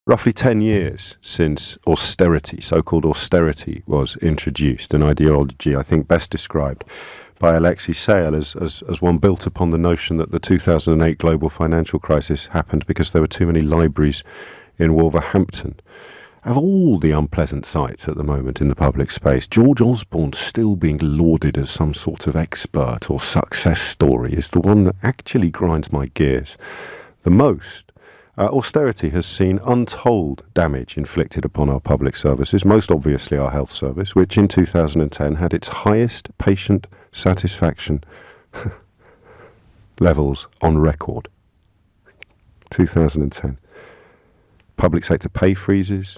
Roughly 10 years since austerity, so-called austerity, was introduced, an ideology I think best described by Alexei Sayle as one built upon the notion that the 2008 global financial crisis happened because there were too many libraries in Wolverhampton. Of all the unpleasant sights at the moment in the public space, George Osborne still being lauded as some sort of expert or success story is the one that actually grinds my gears the most. Austerity has seen untold damage inflicted upon our public services, most obviously our health service, which in 2010 had its highest patient satisfaction levels on record. 2010. Public sector pay freezes,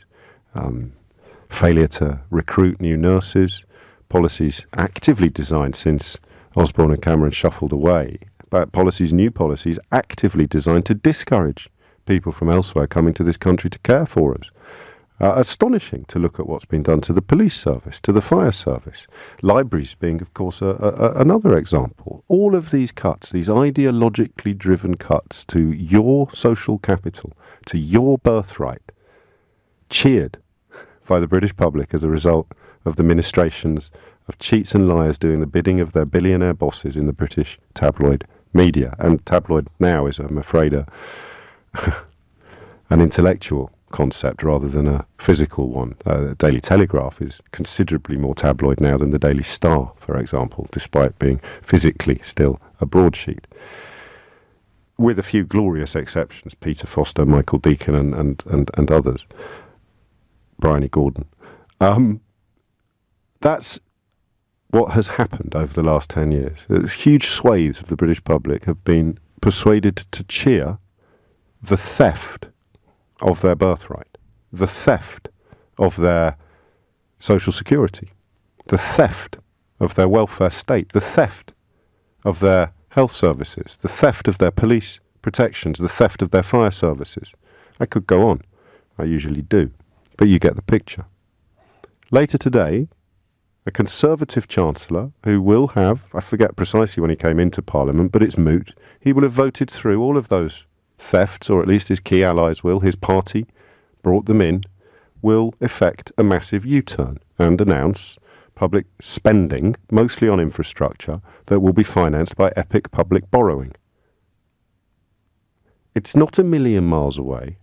failure to recruit new nurses, policies actively designed since Osborne and Cameron shuffled away, but new policies actively designed to discourage people from elsewhere coming to this country to care for us. Astonishing to look at what's been done to the police service, to the fire service. Libraries being, of course, another example. All of these cuts, these ideologically driven cuts to your social capital, to your birthright, cheered by the British public as a result of the ministrations of cheats and liars doing the bidding of their billionaire bosses in the British tabloid media. And tabloid now is, I'm afraid, an intellectual concept rather than a physical one. The Daily Telegraph is considerably more tabloid now than the Daily Star, for example, despite being physically still a broadsheet. With a few glorious exceptions, Peter Foster, Michael Deacon and others, Bryony Gordon. That's what has happened over the last 10 years. Huge swathes of the British public have been persuaded to cheer the theft of their birthright, the theft of their social security, the theft of their welfare state, the theft of their health services, the theft of their police protections, the theft of their fire services. I could go on. I usually do. But you get the picture. Later today, a Conservative Chancellor who will have, I forget precisely when he came into Parliament, but it's moot, he will have voted through all of those thefts, or at least his key allies will, his party brought them in, will effect a massive U-turn and announce public spending, mostly on infrastructure, that will be financed by epic public borrowing. It's not a million miles away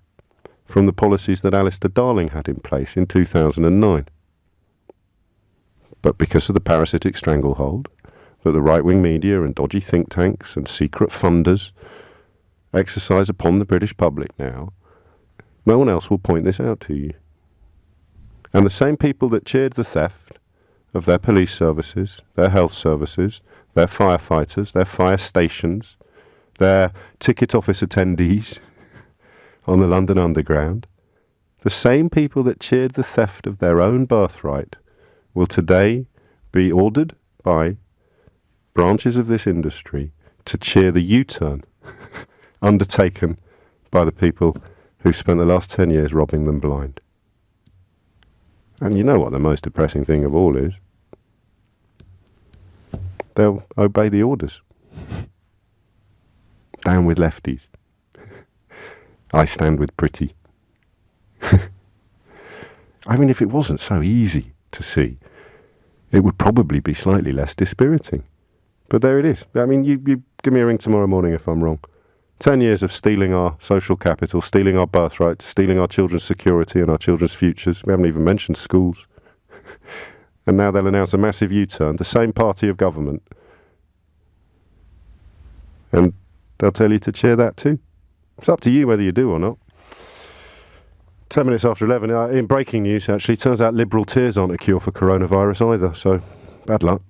from the policies that Alastair Darling had in place in 2009. But because of the parasitic stranglehold that the right-wing media and dodgy think tanks and secret funders exercise upon the British public now, no one else will point this out to you. And the same people that cheered the theft of their police services, their health services, their firefighters, their fire stations, their ticket office attendees on the London Underground, the same people that cheered the theft of their own birthright will today be ordered by branches of this industry to cheer the U-turn undertaken by the people who spent the last 10 years robbing them blind. And you know what the most depressing thing of all is? They'll obey the orders. Down with lefties. I stand with pretty. I mean, if it wasn't so easy to see, it would probably be slightly less dispiriting. But there it is. I mean, you give me a ring tomorrow morning if I'm wrong. 10 years of stealing our social capital, stealing our birthright, stealing our children's security and our children's futures. We haven't even mentioned schools. And now they'll announce a massive U-turn, the same party of government. And they'll tell you to cheer that too. It's up to you whether you do or not. 10 minutes after 11, in breaking news, actually, turns out liberal tears aren't a cure for coronavirus either, so bad luck.